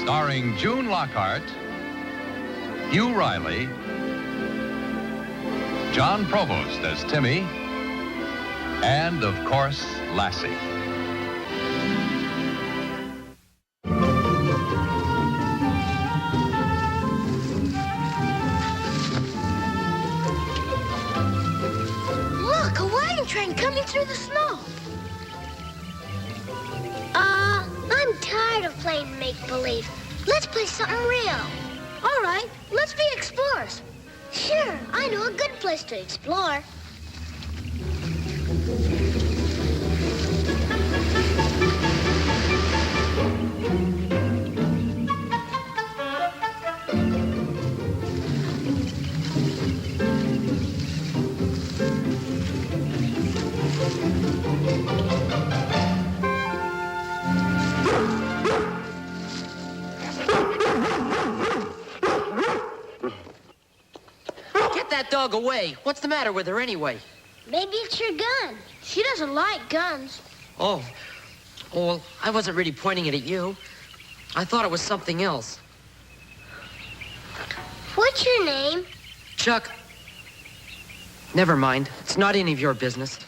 Starring June Lockhart, Hugh Riley, John Provost as Timmy, and, of course, Lassie. Look, a wagon train coming through the snow. I'm tired of playing make-believe. Let's play something real. All right, let's be explorers. Sure, I know a good place to explore. That dog away. What's the matter with her anyway? Maybe it's your gun. She doesn't like guns. Oh, well, I wasn't really pointing it at you. I thought it was something else. What's your name? Chuck. Never mind. It's not any of your business.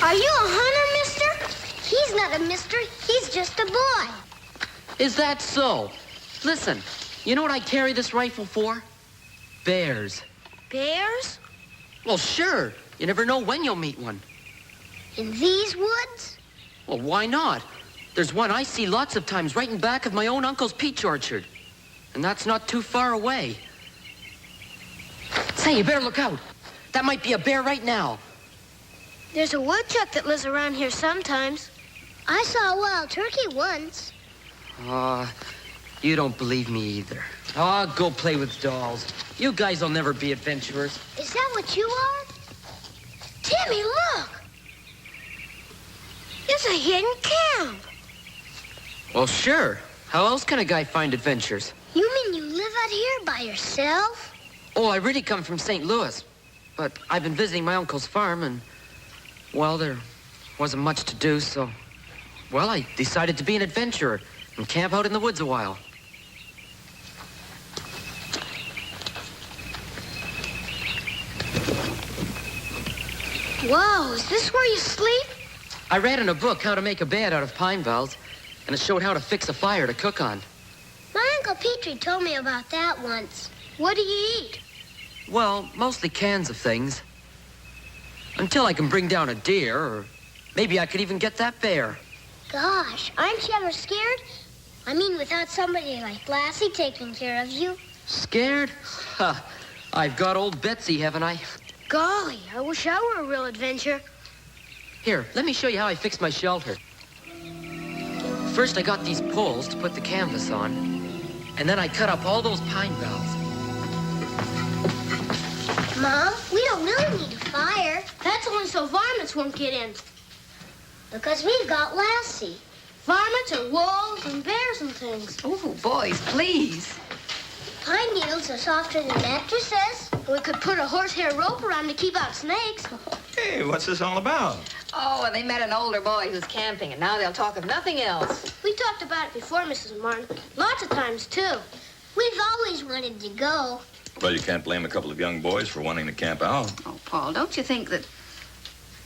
Are you a hunter, mister? He's not a mister. He's just a boy. Is that so? Listen, you know what I carry this rifle for? Bears. Bears? Well, sure. You never know when you'll meet one. In these woods? Well, why not? There's one I see lots of times right in back of my own uncle's peach orchard. And that's not too far away. Say, you better look out. That might be a bear right now. There's a woodchuck that lives around here sometimes. I saw a wild turkey once. You don't believe me either. Go play with dolls. You guys will never be adventurers. Is that what you are? Timmy, look! It's a hidden camp. Well, sure. How else can a guy find adventures? You mean you live out here by yourself? Oh, I really come from St. Louis. But I've been visiting my uncle's farm and, well, there wasn't much to do, so, well, I decided to be an adventurer and camp out in the woods a while. Whoa, is this where you sleep? I read in a book how to make a bed out of pine boughs, and it showed how to fix a fire to cook on. My Uncle Petrie told me about that once. What do you eat? Well, mostly cans of things. Until I can bring down a deer, or maybe I could even get that bear. Gosh, aren't you ever scared? I mean, without somebody like Lassie taking care of you. Scared? Ha! I've got old Betsy, haven't I? Golly, I wish I were a real adventurer. Here, let me show you how I fixed my shelter. First, I got these poles to put the canvas on, and then I cut up all those pine boughs. Mom, we don't really need a fire. That's only so varmints won't get in. Because we've got Lassie. Varmints are wolves and bears and things. Oh, boys, please. Pine needles are softer than mattresses. We could put a horsehair rope around to keep out snakes. Hey, what's this all about? Oh, and they met an older boy who's camping, and now they'll talk of nothing else. We talked about it before, Mrs. Martin. Lots of times, too. We've always wanted to go. Well, you can't blame a couple of young boys for wanting to camp out. Oh, Paul, don't you think that...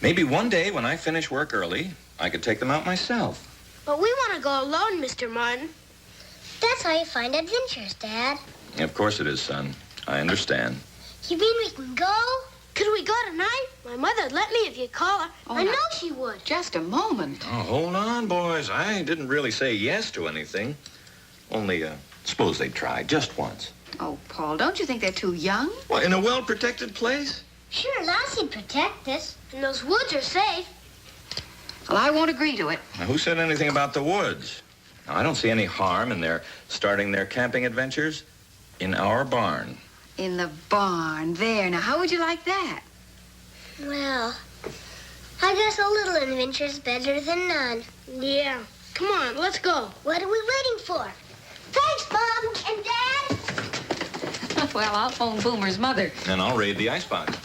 Maybe one day when I finish work early, I could take them out myself. But we want to go alone, Mr. Martin. That's how you find adventures, Dad. Of course it is, son. I understand. You mean we can go? Could we go tonight? My mother'd let me if you call her. Oh, I no. know she would. Just a moment. Oh, hold on, boys. I didn't really say yes to anything. Only, suppose they try just once. Oh, Paul, don't you think they're too young? Well, in a well-protected place? Sure, Lassie'd protect us. And those woods are safe. Well, I won't agree to it. Now, who said anything about the woods? Now, I don't see any harm in their starting their camping adventures in our barn. In the barn. There. Now, how would you like that? Well, I guess a little adventure's better than none. Yeah. Come on, let's go. What are we waiting for? Thanks, Mom and Dad. Well, I'll phone Boomer's mother. And I'll raid the icebox.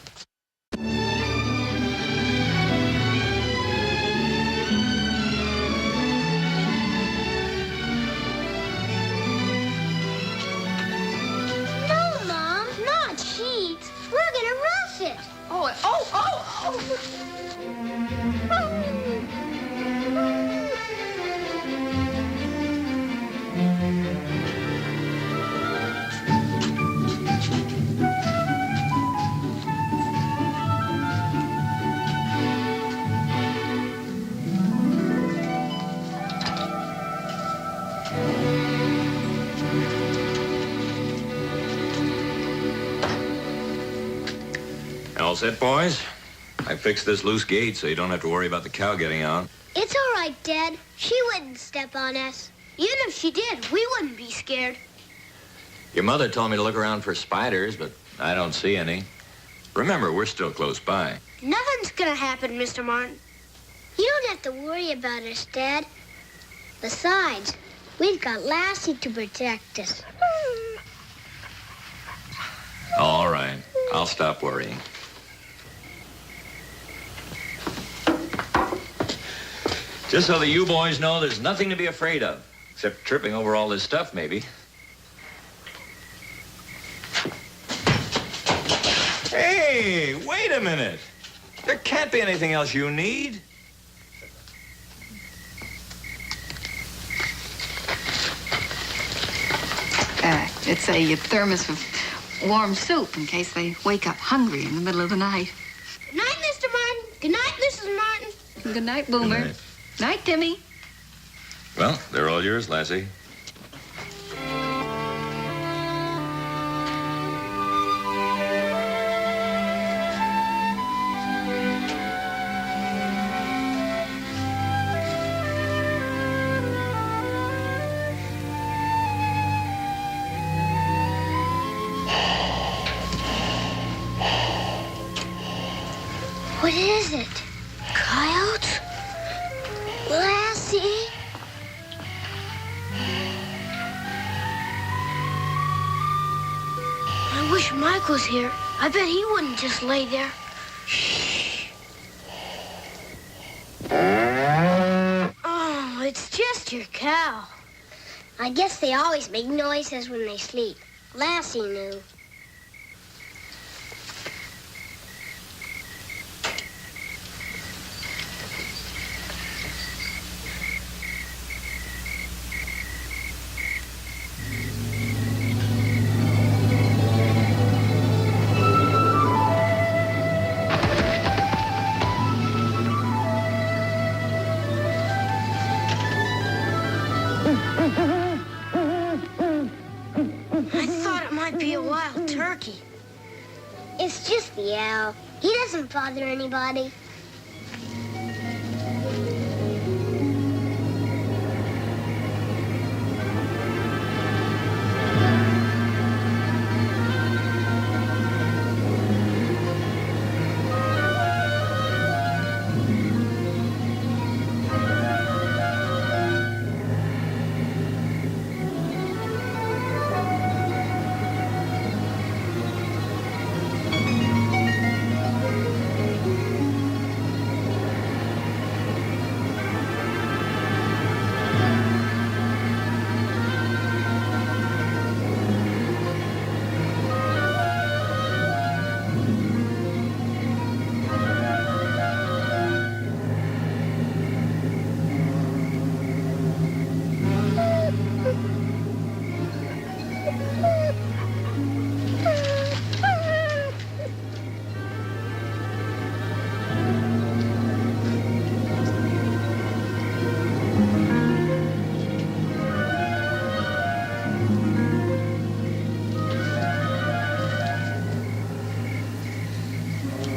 all set, boys? I fixed this loose gate so you don't have to worry about the cow getting out. It's all right, Dad. She wouldn't step on us. Even if she did, we wouldn't be scared. Your mother told me to look around for spiders, but I don't see any. Remember, we're still close by. Nothing's gonna happen, Mr. Martin. You don't have to worry about us, Dad. Besides, we've got Lassie to protect us. All right. I'll stop worrying. Just so that you boys know there's nothing to be afraid of, except tripping over all this stuff, maybe. Hey, wait a minute. There can't be anything else you need. It's a thermos of warm soup in case they wake up hungry in the middle of the night. Good night, Mr. Martin. Good night, Mrs. Martin. Good night, Boomer. Good night. Night, Timmy. Well, they're all yours, Lassie. What is it? Coyotes? Lassie? I wish Mike was here. I bet he wouldn't just lay there. Oh, it's just your cow. I guess they always make noises when they sleep. Lassie knew. Be a wild turkey. It's just the owl. He doesn't bother anybody.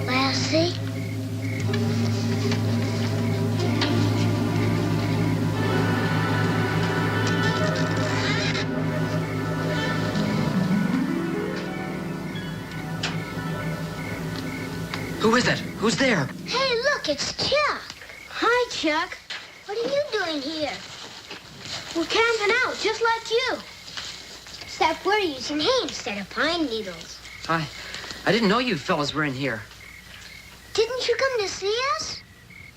Lassie? Who is it? Who's there? Hey, look, it's Chuck. Hi, Chuck. What are you doing here? We're camping out, just like you. Except we're using hay instead of pine needles. I didn't know you fellas were in here. Didn't you come to see us?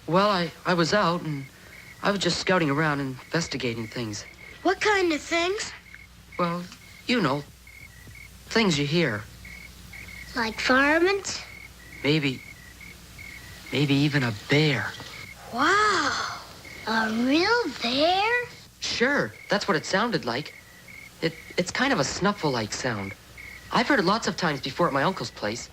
Well, I was out, and I was just scouting around, investigating things. What kind of things? Well, you know, things you hear. Like varmints? Maybe even a bear. Wow, a real bear? Sure, that's what it sounded like. It's kind of a snuffle-like sound. I've heard it lots of times before at my uncle's place,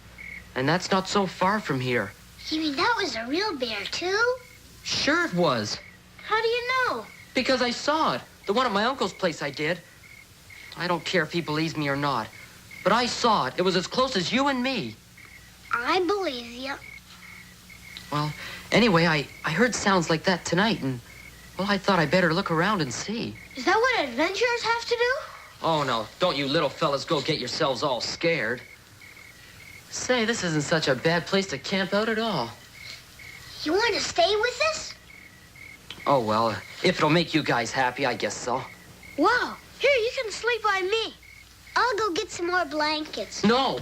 and that's not so far from here. You mean that was a real bear, too? Sure it was. How do you know? Because I saw it. The one at my uncle's place I did. I don't care if he believes me or not, but I saw it. It was as close as you and me. I believe you. Well, anyway, I heard sounds like that tonight, and, well, I thought I better look around and see. Is that what adventurers have to do? Oh, no, don't you little fellas go get yourselves all scared. Say, this isn't such a bad place to camp out at all. You want to stay with us? Oh, well, if it'll make you guys happy, I guess so. Wow. Here, you can sleep by me. I'll go get some more blankets. No.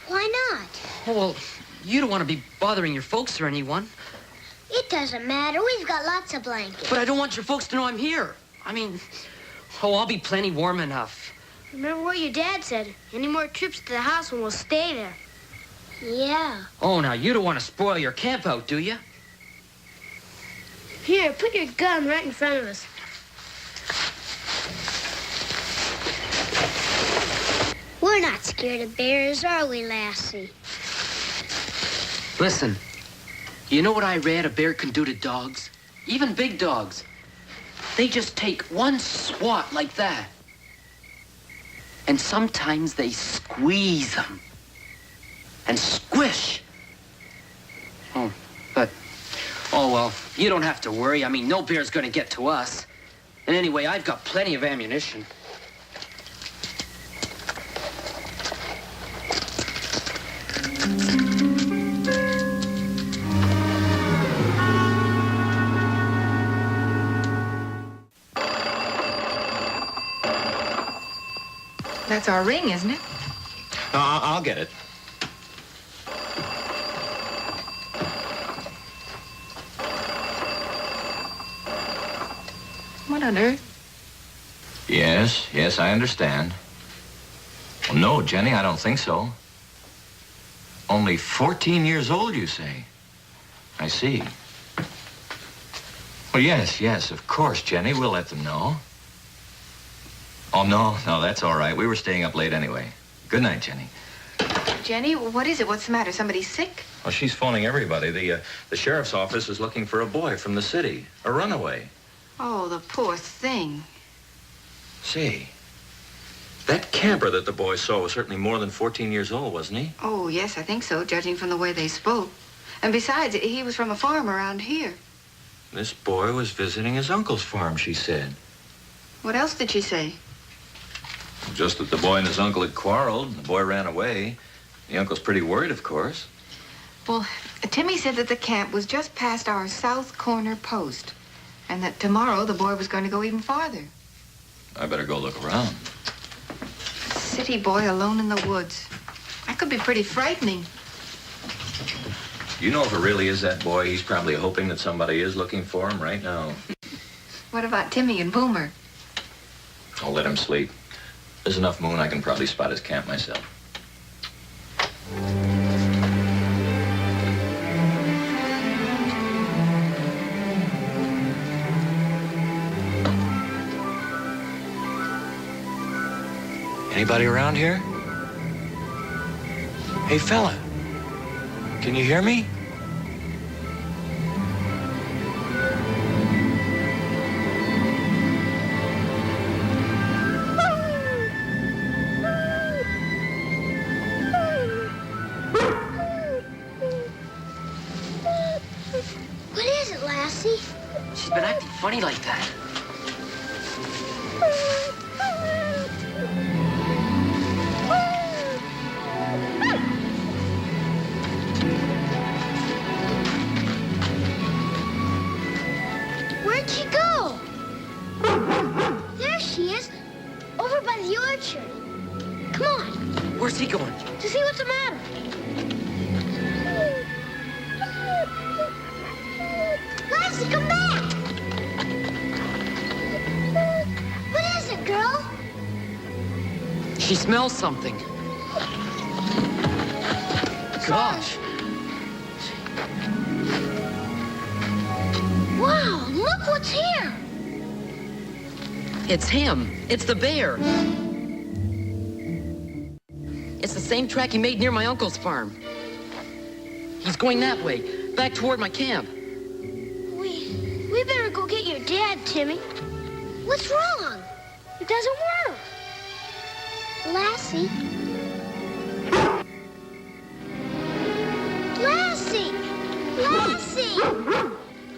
Why not? Oh, well, you don't want to be bothering your folks or anyone. It doesn't matter. We've got lots of blankets. But I don't want your folks to know I'm here. I mean, oh, I'll be plenty warm enough. Remember what your dad said. Any more trips to the house and we'll stay there. Yeah. Oh, now, you don't want to spoil your camp out, do you? Here, put your gun right in front of us. We're not scared of bears, are we, Lassie? Listen, you know what I read a bear can do to dogs? Even big dogs. They just take one swat like that. And sometimes they squeeze them. And squish. Oh, but, oh, well, you don't have to worry. I mean, no bear's gonna get to us. And anyway, I've got plenty of ammunition. That's our ring, isn't it? No, I'll get it. What on earth? Yes, I understand. Well, no, Jenny, I don't think so. Only 14 years old, you say? I see. Well, yes, of course, Jenny. We'll let them know. Oh, no, that's all right. We were staying up late anyway. Good night, Jenny. Jenny, what is it? What's the matter? Somebody sick? Well, she's phoning everybody. The sheriff's office is looking for a boy from the city, a runaway. Oh, the poor thing. Say, that camper that the boy saw was certainly more than 14 years old, wasn't he? Oh, yes, I think so, judging from the way they spoke. And besides, he was from a farm around here. This boy was visiting his uncle's farm, she said. What else did she say? Just that the boy and his uncle had quarreled, and the boy ran away. The uncle's pretty worried, of course. Well, Timmy said that the camp was just past our south corner post, and that tomorrow the boy was going to go even farther. I better go look around. City boy alone in the woods. That could be pretty frightening. You know if it really is that boy, he's probably hoping that somebody is looking for him right now. What about Timmy and Boomer? I'll let him sleep. There's enough moon, I can probably spot his camp myself. Anybody around here? Hey, fella. Can you hear me? What is it, Lassie? She's been acting funny like that. Where'd she go? There she is, over by the orchard. Come on, Where's he going? to see what's the matter. Lassie, come back! What is it, girl? She smells something. Gosh. Wow, look what's here. It's him. It's the bear. It's the same track he made near my uncle's farm. He's going that way, back toward my camp. We better go get your dad, Timmy. What's wrong? It doesn't work. Lassie.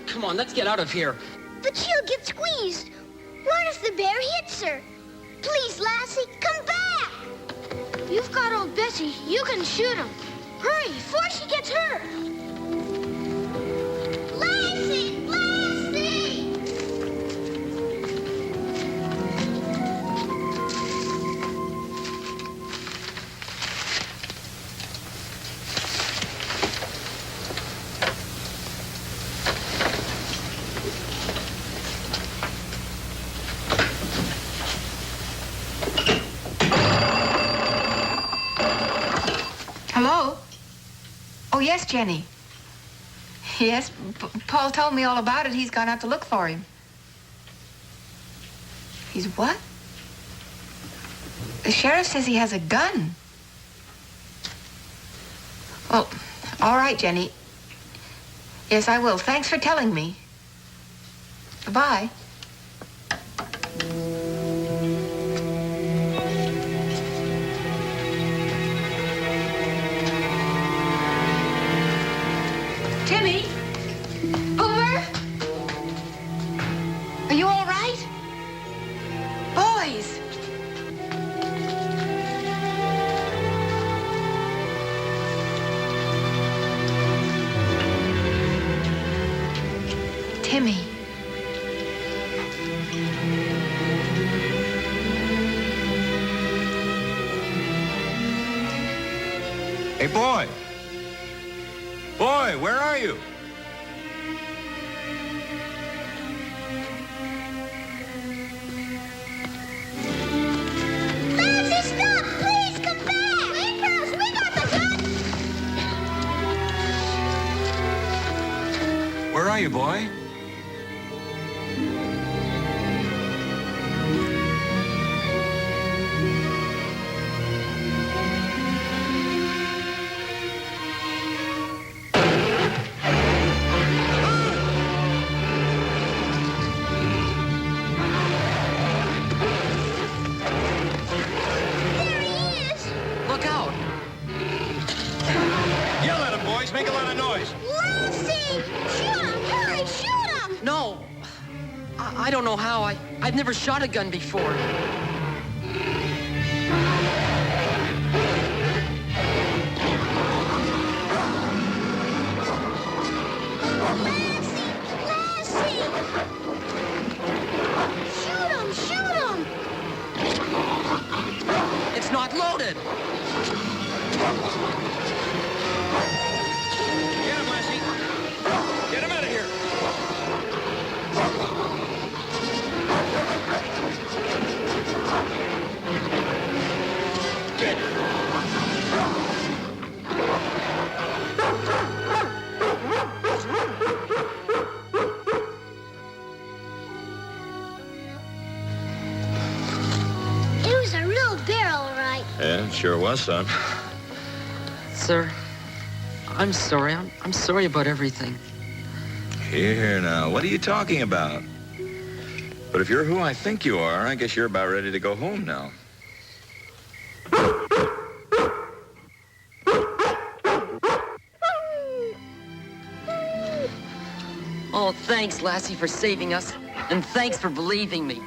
Come on, let's get out of here. But she'll get squeezed. What if the bear hits her? Please, Lassie, come back! You've got old Bessie. You can shoot him. Hurry, before she gets hurt. Lassie! Lassie! Hello? Oh, yes, Jenny. Yes, Paul told me all about it. He's gone out to look for him. He's what? The sheriff says he has a gun. Well, all right, Jenny. Yes, I will. Thanks for telling me. Bye. Timmy? Boomer? Are you all right? Boys! Timmy. Hey, boy. Boy, where are you? Lassie, stop! Please, come back! Wait, we got the gun! Where are you, boy? There he is! Look out. Yell at him, boys. Make a lot of noise. Lassie! Shoot him! Hurry, shoot him! No. I don't know how. I've never shot a gun before. Lassie! Lassie! Shoot him! Shoot him! It's not loaded. Get him, Lassie. Get him out of here. It was a real bear, all right. Yeah, it sure was, son. Sir, I'm sorry. I'm sorry about everything. Here now, what are you talking about? But if you're who I think you are, I guess you're about ready to go home now. Oh, thanks, Lassie, for saving us. And thanks for believing me.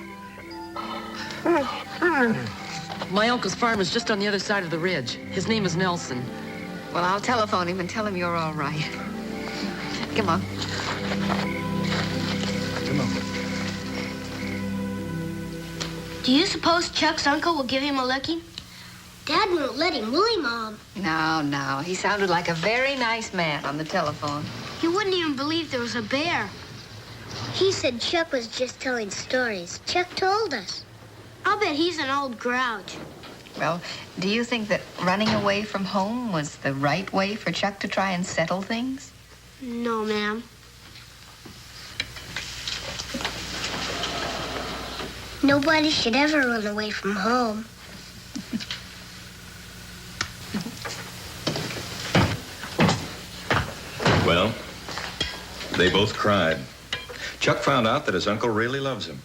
My uncle's farm is just on the other side of the ridge. His name is Nelson. Well, I'll telephone him and tell him you're all right. Come on. Come on. Do you suppose Chuck's uncle will give him a licking? Dad won't let him, will he, Mom? No. He sounded like a very nice man on the telephone. He wouldn't even believe there was a bear. He said Chuck was just telling stories. Chuck told us. I'll bet he's an old grouch. Well, do you think that running away from home was the right way for Chuck to try and settle things? No, ma'am. Nobody should ever run away from home. Well, they both cried. Chuck found out that his uncle really loves him.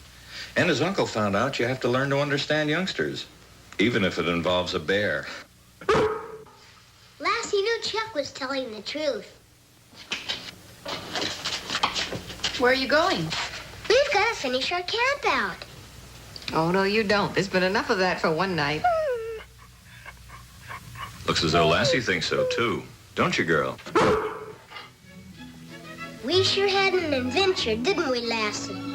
And his uncle found out you have to learn to understand youngsters, even if it involves a bear. Lassie knew Chuck was telling the truth. Where are you going? We've got to finish our camp out. Oh, no, you don't. There's been enough of that for one night. Looks as though Lassie thinks so, too. Don't you, girl? We sure had an adventure, didn't we, Lassie?